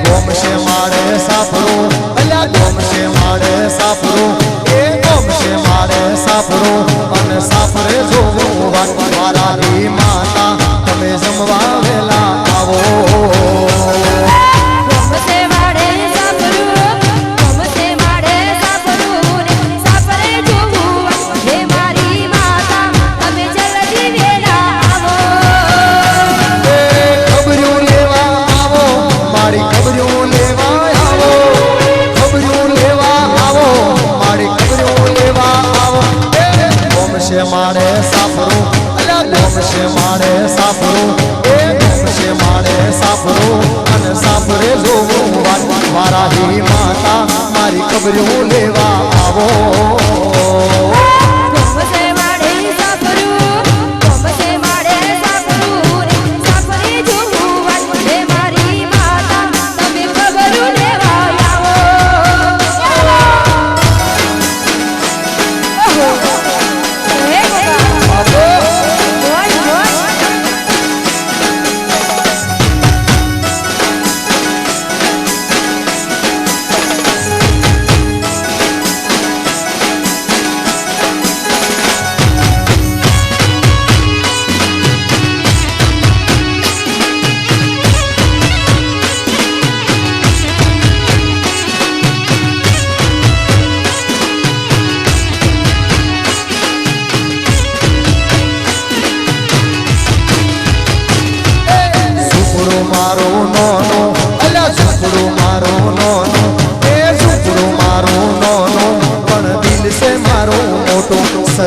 ગોમશે મારે સાપરું અલ્યા ગોમશે મારે સાપરું એ ગોમશે મારે સાપરું અને સાપરે જોવું મારાની માતા તમે જમવા વેલા આવો મારે સાપરું અલ્યા ગોમશે મારે સાપરું એ ગોમશે મારે સાપરું અને સાપરે જોવું મારાની માતા મારી ખબરું લેવા આવો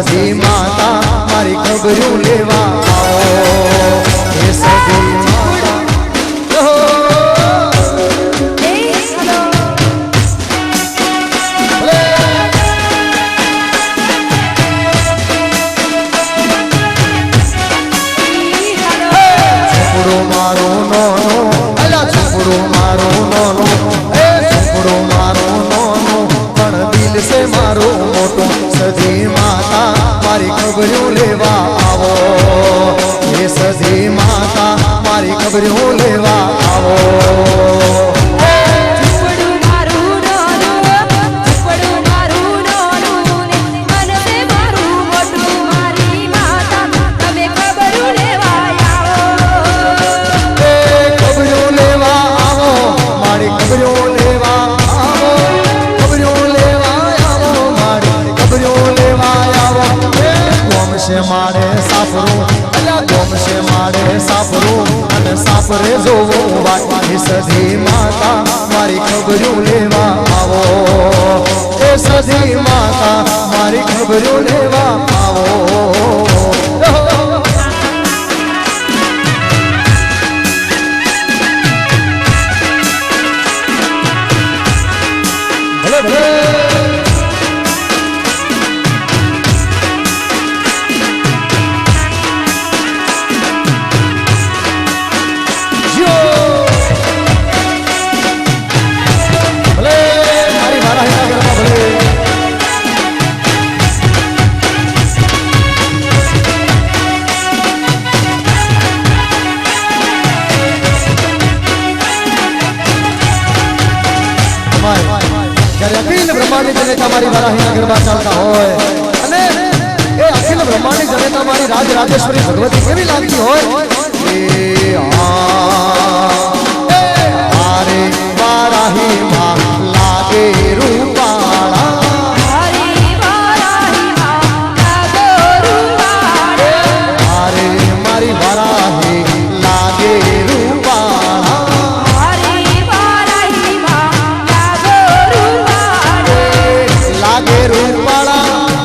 સજી માતા મારી ખબરું લેવા આવો એ સજી માતા છોકરો મારો નોનો અલા છોકરો મારો નોનો એ છોકરો મારો નોનો પણ દિલ સે મારો મોટો સજી માતા મારી ખબરું લેવા આવો એ સજી માતા મારી ખબરું લેવા આવો મારે સાપરું અલ્યા ગોમશે મારે સાપરું અને સાપરે જોવું વાટવાની સધી માતા મારી ખબરું લેવા આવો એ સધી માતા મારી ખબરું લેવા આવો ભલે ભલે અખિલ બ્રહ્માંડી જનેતા મારી વારાહીના ગરબા ચાલતા હોય અને એ અખિલ બ્રહ્માંડી જનેતા મારી રાજ રાજેશ્વરી ભગવતી કેવી લાગતી હોય એ આરે વારાહી માં લાગે રૂપાળા આરે મારી વારાહી લાગે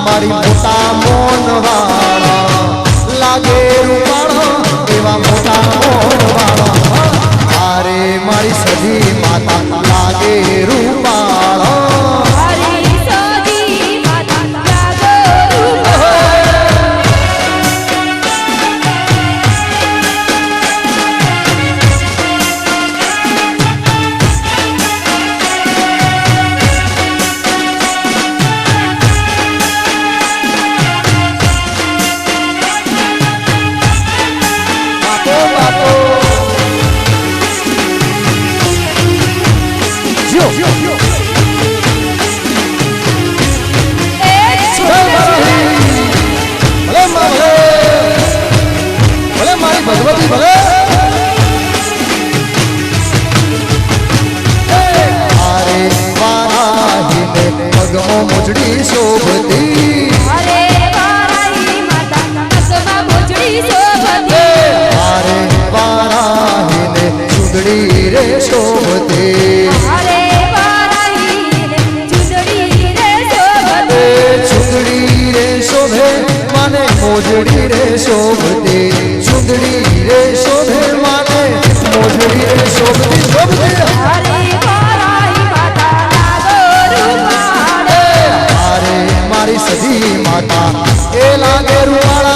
મારી મોટા મોન વાળા લાગે રૂપાળા એવા મોટા મોન વાળા અરે મારી સજી માતા લાગે રૂપાળા Oh, ચૂંદડી રે શોભે માને મોજડી રે શોભતી શોભતી અરે મારી સધી માતા એ લાગે રૂવાળા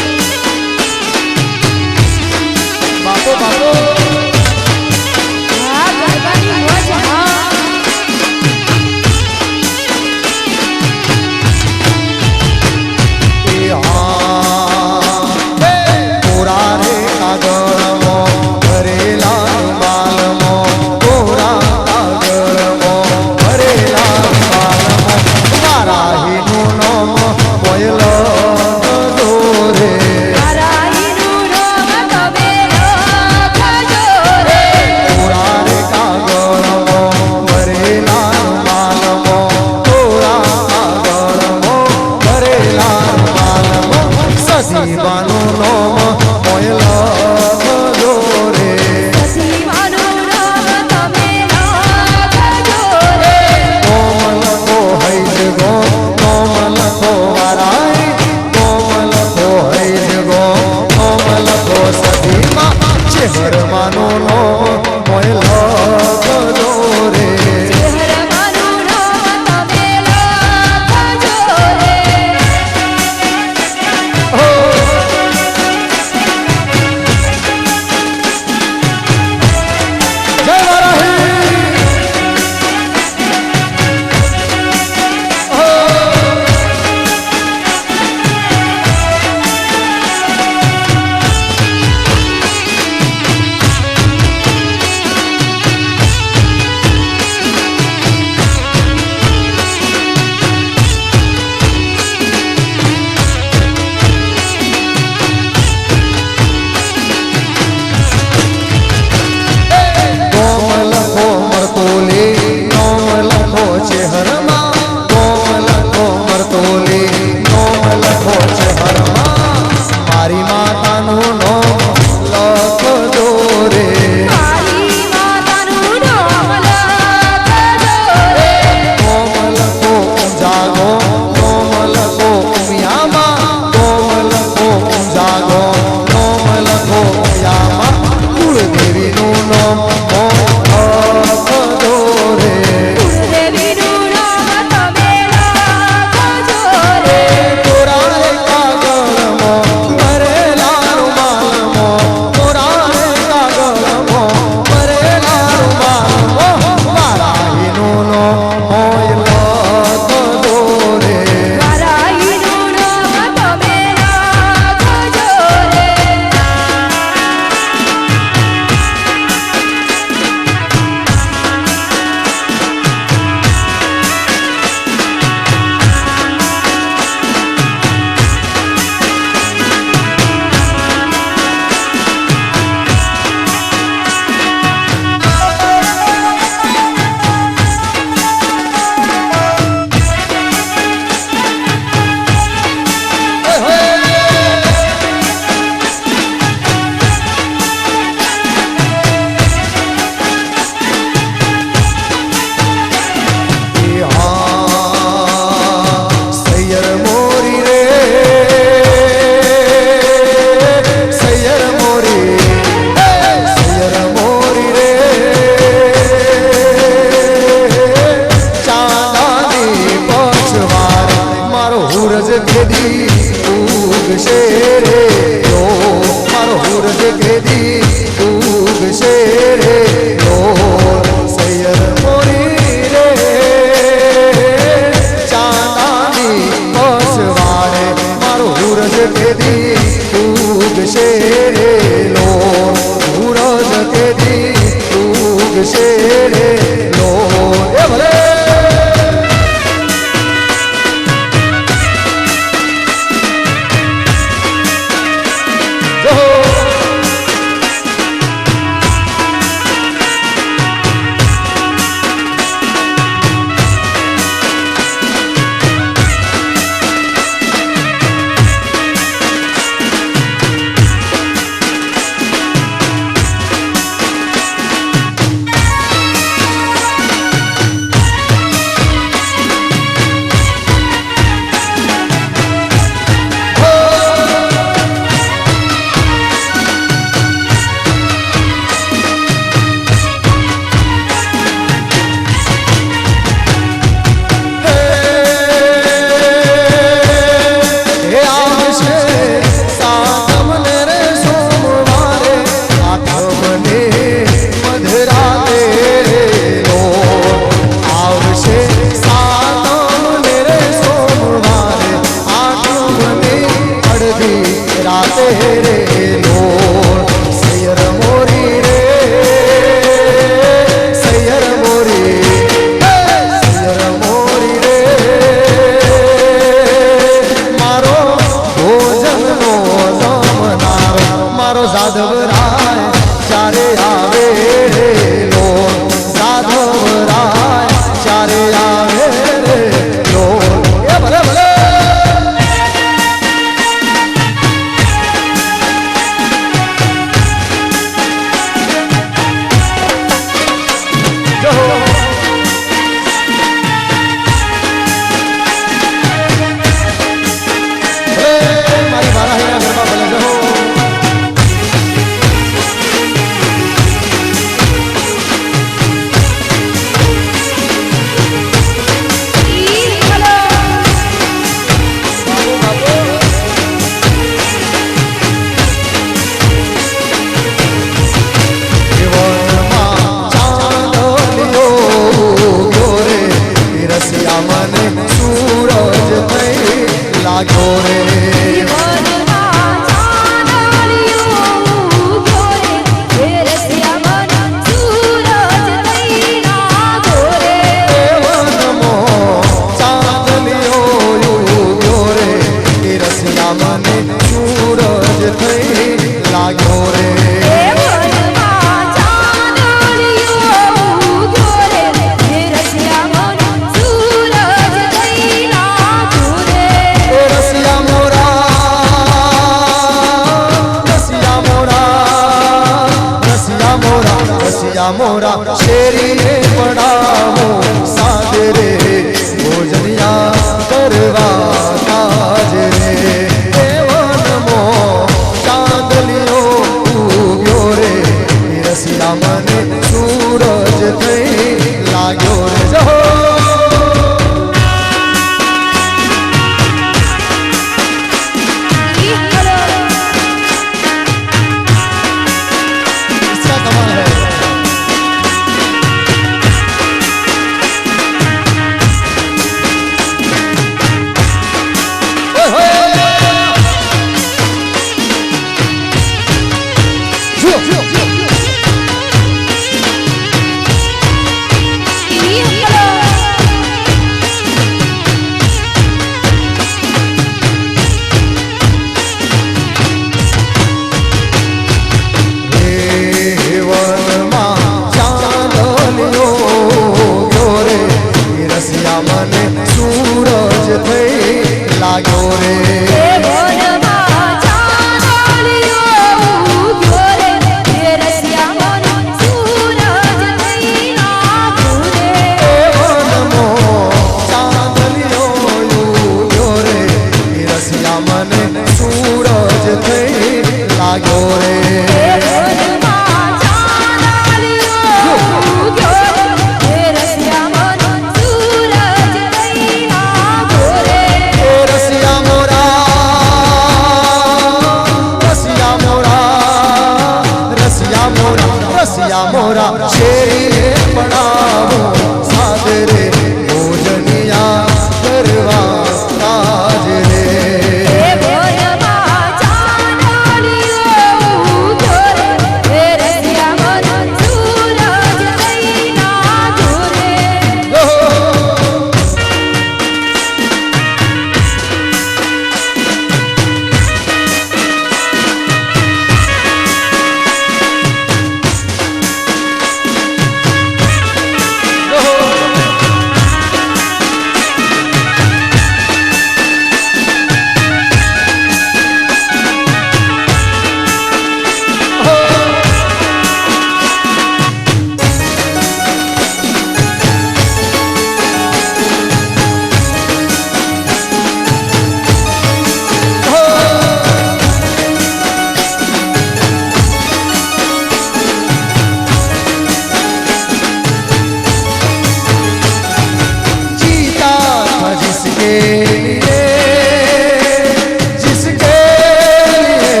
जिसके लिए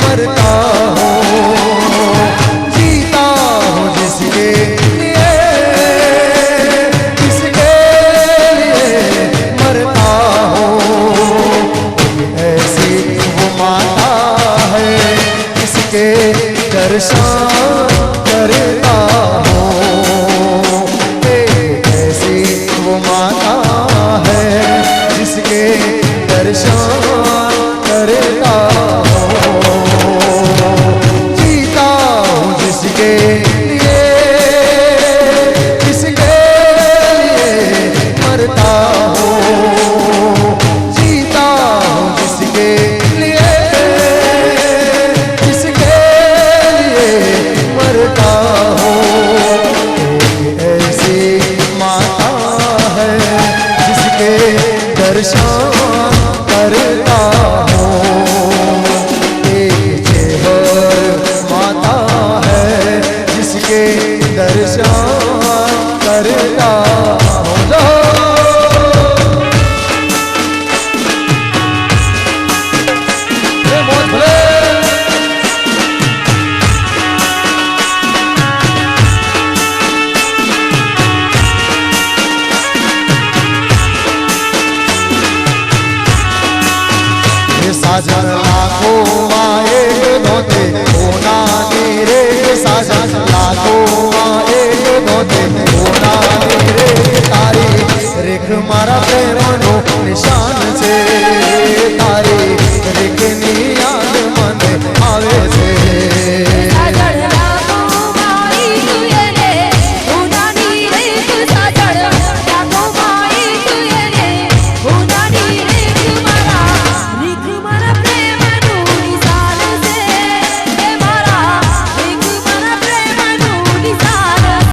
मरता हूँ, जीता हूँ जिसके लिए मरता हूँ। ऐसी वो माता है जिसके दर्शन करता हूँ। ऐसी वो माता है जिसके दर्शन करता हूँ। जीता हूँ जिसके लिए मरता हूँ। जीता हूँ जिसके लिए मरता हूँ। ऐसी माता है जिसके दर्शन करता हूँ। एक चेहर माता है जिसके दर्शन करता हूँ। साजन लाखों माए नोते होना नीरे साजन